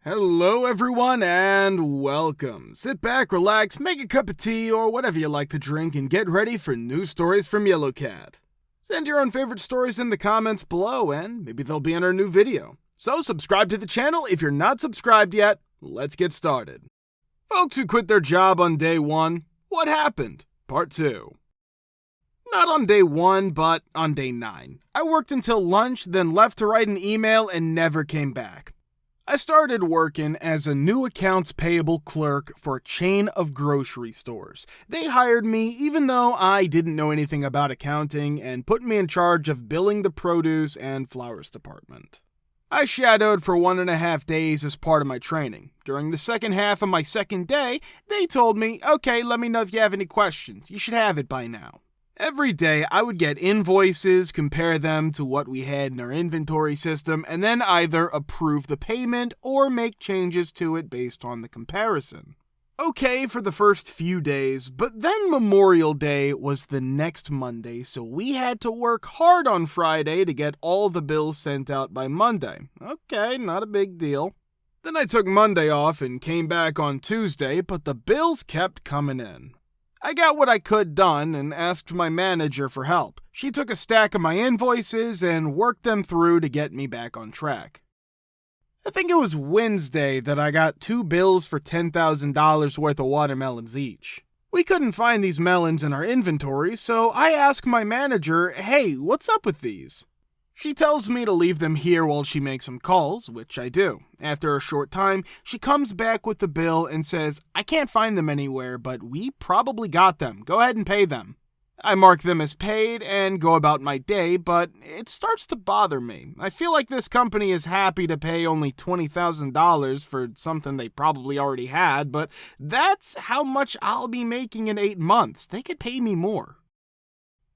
Hello everyone and welcome. Sit back, relax, make a cup of tea or whatever you like to drink and get ready for new stories from Yellow Cat. Send your own favorite stories in the comments below and maybe they'll be in our new video. So subscribe to the channel if you're not subscribed yet. Let's get started. Folks who quit their job on day 1, what happened? Part 2. Not on day 1, but on day 9. I worked until lunch, then left to write an email and never came back. I started working as a new accounts payable clerk for a chain of grocery stores. They hired me even though I didn't know anything about accounting and put me in charge of billing the produce and flowers department. I shadowed for 1.5 days as part of my training. During the second half of my second day, they told me, okay, let me know if you have any questions. You should have it by now. Every day, I would get invoices, compare them to what we had in our inventory system, and then either approve the payment or make changes to it based on the comparison. Okay for the first few days, but then Memorial Day was the next Monday, so we had to work hard on Friday to get all the bills sent out by Monday. Okay, not a big deal. Then I took Monday off and came back on Tuesday, but the bills kept coming in. I got what I could done and asked my manager for help. She took a stack of my invoices and worked them through to get me back on track. I think it was Wednesday that I got 2 bills for $10,000 worth of watermelons each. We couldn't find these melons in our inventory, so I asked my manager, hey, what's up with these? She tells me to leave them here while she makes some calls, which I do. After a short time, she comes back with the bill and says, I can't find them anywhere, but we probably got them. Go ahead and pay them. I mark them as paid and go about my day, but it starts to bother me. I feel like this company is happy to pay only $20,000 for something they probably already had, but that's how much I'll be making in 8 months. They could pay me more.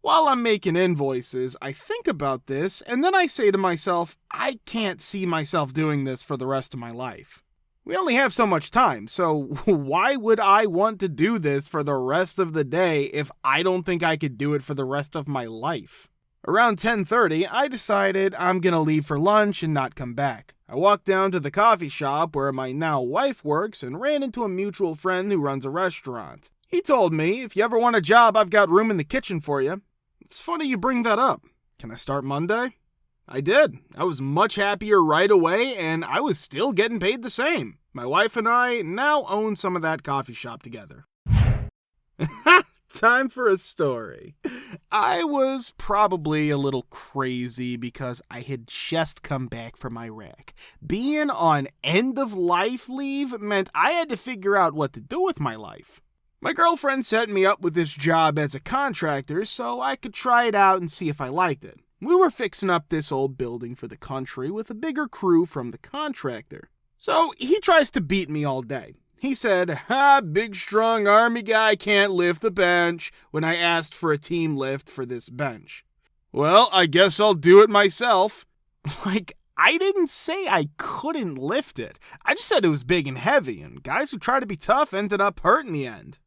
While I'm making invoices, I think about this, and then I say to myself, I can't see myself doing this for the rest of my life. We only have so much time, so why would I want to do this for the rest of the day if I don't think I could do it for the rest of my life? Around 10:30, I decided I'm gonna leave for lunch and not come back. I walked down to the coffee shop where my now wife works and ran into a mutual friend who runs a restaurant. He told me, if you ever want a job, I've got room in the kitchen for you. It's funny you bring that up. Can I start Monday? I did. I was much happier right away, and I was still getting paid the same. My wife and I now own some of that coffee shop together. Time for a story. I was probably a little crazy because I had just come back from Iraq. Being on end-of-life leave meant I had to figure out what to do with my life. My girlfriend set me up with this job as a contractor so I could try it out and see if I liked it. We were fixing up this old building for the country with a bigger crew from the contractor. So he tries to beat me all day. He said, big strong army guy can't lift the bench when I asked for a team lift for this bench. Well, I guess I'll do it myself. I didn't say I couldn't lift it. I just said it was big and heavy, and guys who try to be tough ended up hurt in the end.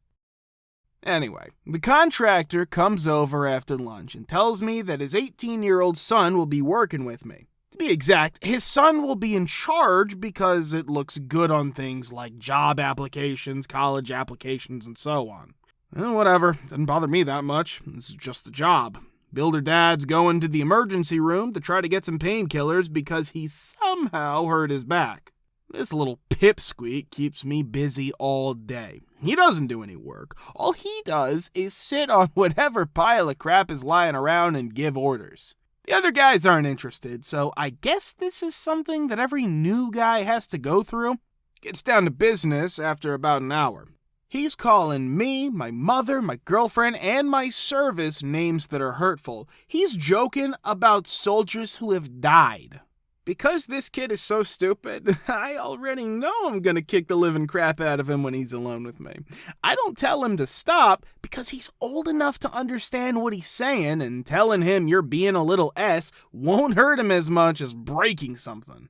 Anyway, the contractor comes over after lunch and tells me that his 18-year-old son will be working with me. To be exact, his son will be in charge because it looks good on things like job applications, college applications, and so on. Whatever, doesn't bother me that much. This is just a job. Builder Dad's going to the emergency room to try to get some painkillers because he somehow hurt his back. This little pipsqueak keeps me busy all day. He doesn't do any work. All he does is sit on whatever pile of crap is lying around and give orders. The other guys aren't interested, so I guess this is something that every new guy has to go through. Gets down to business after about an hour. He's calling me, my mother, my girlfriend, and my service names that are hurtful. He's joking about soldiers who have died. Because this kid is so stupid, I already know I'm gonna kick the living crap out of him when he's alone with me. I don't tell him to stop because he's old enough to understand what he's saying, and telling him you're being a little S won't hurt him as much as breaking something.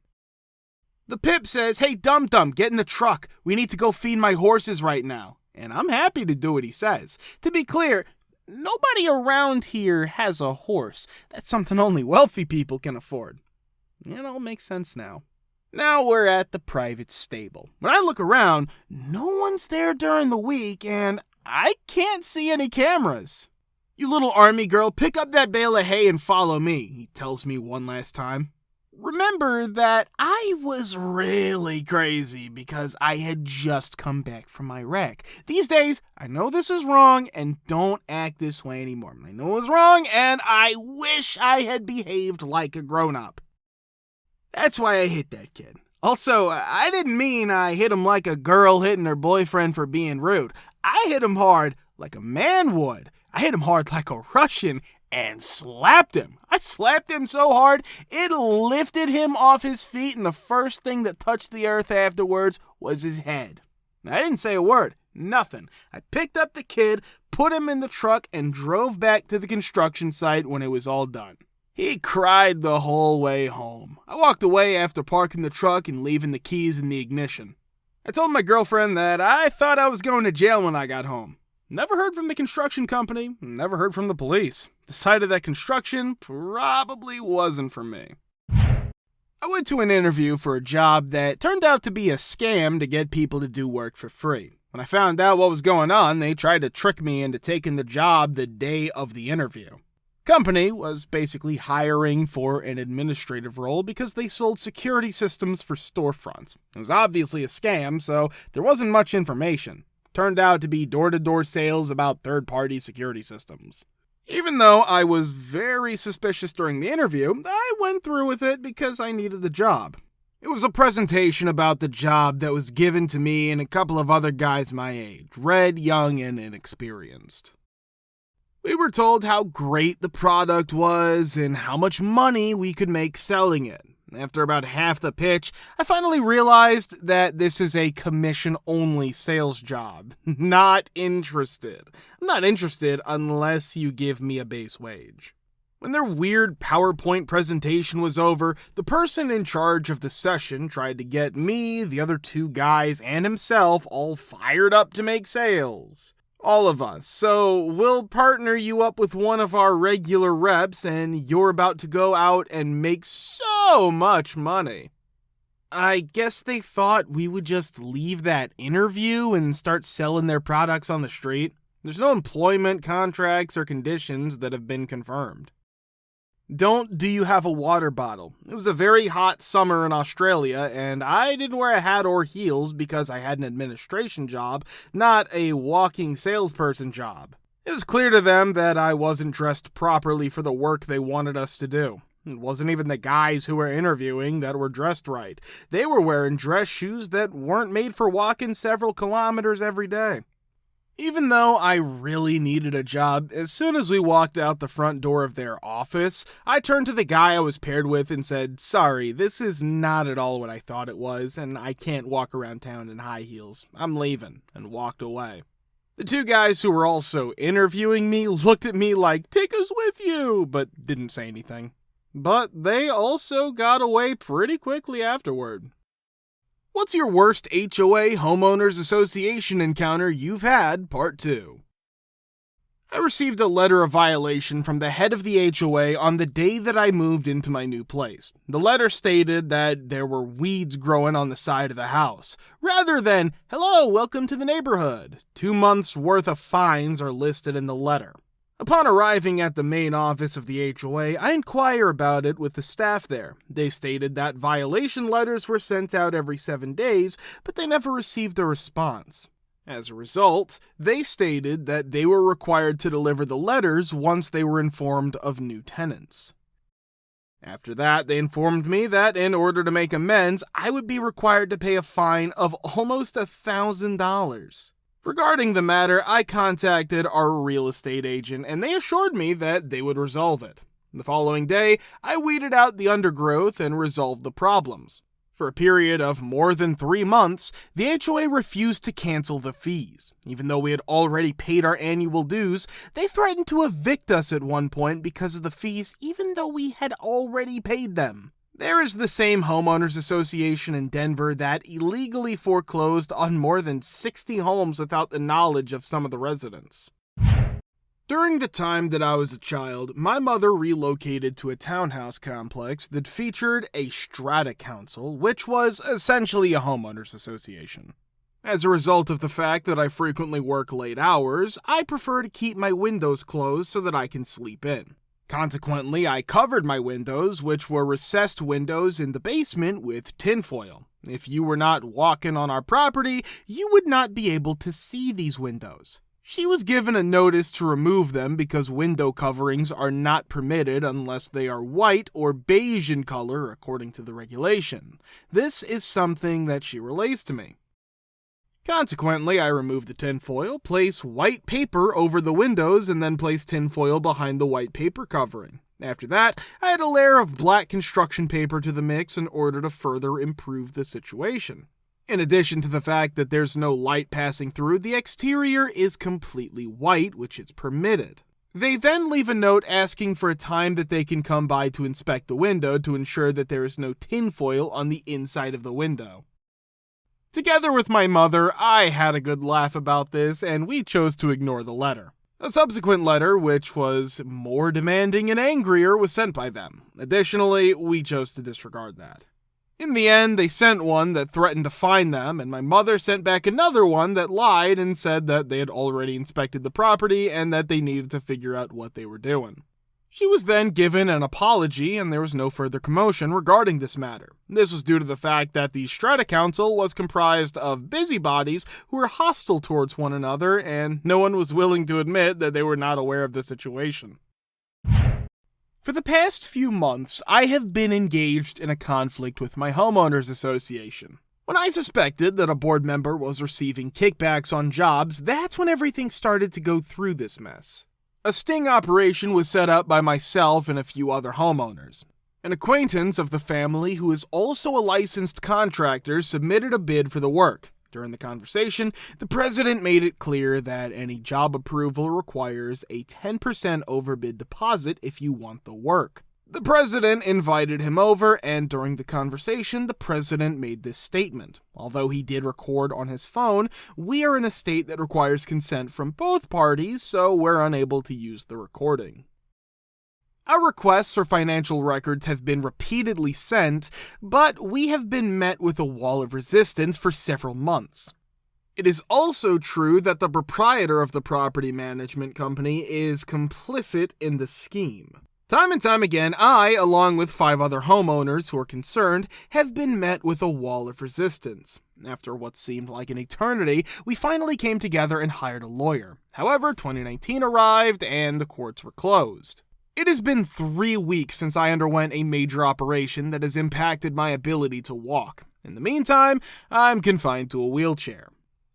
The pip says, hey dum-dum, get in the truck. We need to go feed my horses right now. And I'm happy to do what he says. To be clear, nobody around here has a horse. That's something only wealthy people can afford. It all makes sense now. Now we're at the private stable. When I look around, no one's there during the week, and I can't see any cameras. "You little army girl, pick up that bale of hay and follow me," he tells me one last time. Remember that I was really crazy because I had just come back from Iraq. These days, I know this is wrong and don't act this way anymore. I know it was wrong and I wish I had behaved like a grown-up. That's why I hit that kid. Also, I didn't mean I hit him like a girl hitting her boyfriend for being rude. I hit him hard like a man would. I hit him hard like a Russian and slapped him. I slapped him so hard, it lifted him off his feet, and the first thing that touched the earth afterwards was his head. I didn't say a word, nothing. I picked up the kid, put him in the truck, and drove back to the construction site when it was all done. He cried the whole way home. I walked away after parking the truck and leaving the keys in the ignition. I told my girlfriend that I thought I was going to jail when I got home. Never heard from the construction company, never heard from the police. Decided that construction probably wasn't for me. I went to an interview for a job that turned out to be a scam to get people to do work for free. When I found out what was going on, they tried to trick me into taking the job the day of the interview. Company was basically hiring for an administrative role because they sold security systems for storefronts. It was obviously a scam, so there wasn't much information. Turned out to be door-to-door sales about third-party security systems. Even though I was very suspicious during the interview, I went through with it because I needed the job. It was a presentation about the job that was given to me and a couple of other guys my age, red, young, and inexperienced. We were told how great the product was and how much money we could make selling it. After about half the pitch, I finally realized that this is a commission-only sales job. Not interested. I'm not interested unless you give me a base wage. When their weird PowerPoint presentation was over, the person in charge of the session tried to get me, the other two guys, and himself all fired up to make sales. All of us. So we'll partner you up with one of our regular reps and you're about to go out and make so much money. I guess they thought we would just leave that interview and start selling their products on the street. There's no employment contracts or conditions that have been confirmed. Do you have a water bottle? It was a very hot summer in Australia, and I didn't wear a hat or heels because I had an administration job, not a walking salesperson job. It was clear to them that I wasn't dressed properly for the work they wanted us to do. It wasn't even the guys who were interviewing that were dressed right. They were wearing dress shoes that weren't made for walking several kilometers every day. Even though I really needed a job, as soon as we walked out the front door of their office, I turned to the guy I was paired with and said, "Sorry, this is not at all what I thought it was, and I can't walk around town in high heels. I'm leaving," and walked away. The two guys who were also interviewing me looked at me like, "Take us with you," but didn't say anything. But they also got away pretty quickly afterward. What's your worst HOA homeowners association encounter you've had, part 2? I received a letter of violation from the head of the HOA on the day that I moved into my new place. The letter stated that there were weeds growing on the side of the house. Rather than, "Hello, welcome to the neighborhood," 2 months' worth of fines are listed in the letter. Upon arriving at the main office of the HOA, I inquire about it with the staff there. They stated that violation letters were sent out every 7 days, but they never received a response. As a result, they stated that they were required to deliver the letters once they were informed of new tenants. After that, they informed me that in order to make amends, I would be required to pay a fine of almost $1,000. Regarding the matter, I contacted our real estate agent, and they assured me that they would resolve it. The following day, I weeded out the undergrowth and resolved the problems. For a period of more than 3 months, the HOA refused to cancel the fees. Even though we had already paid our annual dues, they threatened to evict us at one point because of the fees, even though we had already paid them. There is the same homeowners association in Denver that illegally foreclosed on more than 60 homes without the knowledge of some of the residents. During the time that I was a child, my mother relocated to a townhouse complex that featured a strata council, which was essentially a homeowners association. As a result of the fact that I frequently work late hours, I prefer to keep my windows closed so that I can sleep in. Consequently, I covered my windows, which were recessed windows in the basement, with tinfoil. If you were not walking on our property, you would not be able to see these windows. She was given a notice to remove them because window coverings are not permitted unless they are white or beige in color according to the regulation. This is something that she relays to me. Consequently, I removed the tinfoil, placed white paper over the windows, and then placed tinfoil behind the white paper covering. After that, I had a layer of black construction paper to the mix in order to further improve the situation. In addition to the fact that there's no light passing through, the exterior is completely white, which is permitted. They then leave a note asking for a time that they can come by to inspect the window to ensure that there is no tinfoil on the inside of the window. Together with my mother, I had a good laugh about this, and we chose to ignore the letter. A subsequent letter, which was more demanding and angrier, was sent by them. Additionally, we chose to disregard that. In the end, they sent one that threatened to fine them, and my mother sent back another one that lied and said that they had already inspected the property and that they needed to figure out what they were doing. She was then given an apology, and there was no further commotion regarding this matter. This was due to the fact that the Strata Council was comprised of busybodies who were hostile towards one another, and no one was willing to admit that they were not aware of the situation. For the past few months, I have been engaged in a conflict with my homeowners association. When I suspected that a board member was receiving kickbacks on jobs, that's when everything started to go through this mess. A sting operation was set up by myself and a few other homeowners. An acquaintance of the family who is also a licensed contractor submitted a bid for the work. During the conversation, the president made it clear that any job approval requires a 10% overbid deposit if you want the work. The president invited him over, and during the conversation, the president made this statement. Although he did record on his phone, we are in a state that requires consent from both parties, so we're unable to use the recording. Our requests for financial records have been repeatedly sent, but we have been met with a wall of resistance for several months. It is also true that the proprietor of the property management company is complicit in the scheme. Time and time again, I, along with 5 other homeowners who are concerned, have been met with a wall of resistance. After what seemed like an eternity, we finally came together and hired a lawyer. However, 2019 arrived and the courts were closed. It has been 3 weeks since I underwent a major operation that has impacted my ability to walk. In the meantime, I'm confined to a wheelchair.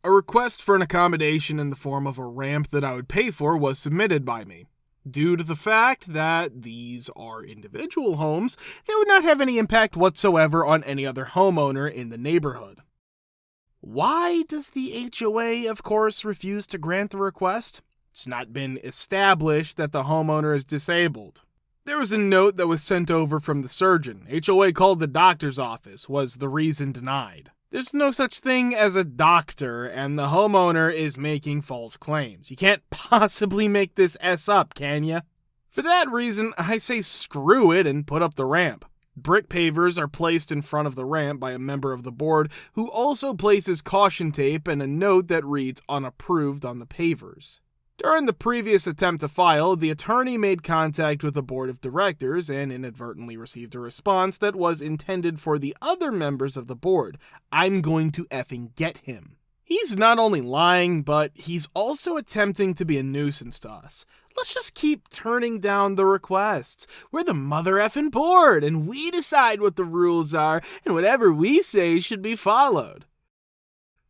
A request for an accommodation in the form of a ramp that I would pay for was submitted by me. Due to the fact that these are individual homes, they would not have any impact whatsoever on any other homeowner in the neighborhood. Why does the HOA, of course, refuse to grant the request? It's not been established that the homeowner is disabled. There was a note that was sent over from the surgeon. HOA called the doctor's office, was the reason denied. There's no such thing as a doctor, and the homeowner is making false claims. You can't possibly make this up, can ya? For that reason, I say screw it and put up the ramp. Brick pavers are placed in front of the ramp by a member of the board who also places caution tape and a note that reads unapproved on the pavers. During the previous attempt to file, the attorney made contact with the board of directors and inadvertently received a response that was intended for the other members of the board. I'm going to effing get him. He's not only lying, but he's also attempting to be a nuisance to us. Let's just keep turning down the requests. We're the mother effing board, and we decide what the rules are, and whatever we say should be followed.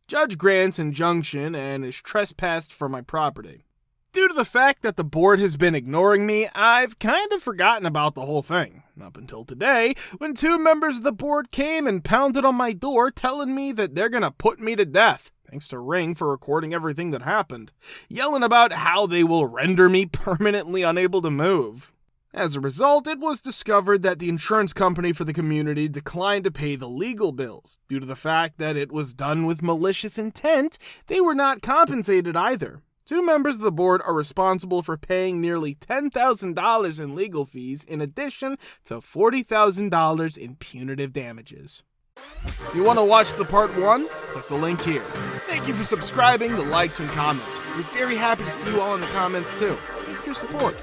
Judge grants injunction and is trespassed from my property. Due to the fact that the board has been ignoring me, I've kind of forgotten about the whole thing. Up until today, when 2 members of the board came and pounded on my door telling me that they're gonna put me to death. Thanks to Ring for recording everything that happened. Yelling about how they will render me permanently unable to move. As a result, it was discovered that the insurance company for the community declined to pay the legal bills. Due to the fact that it was done with malicious intent, they were not compensated either. 2 members of the board are responsible for paying nearly $10,000 in legal fees in addition to $40,000 in punitive damages. If you want to watch the part 1, click the link here. Thank you for subscribing, the likes, and comments. We're very happy to see you all in the comments too. Thanks for your support.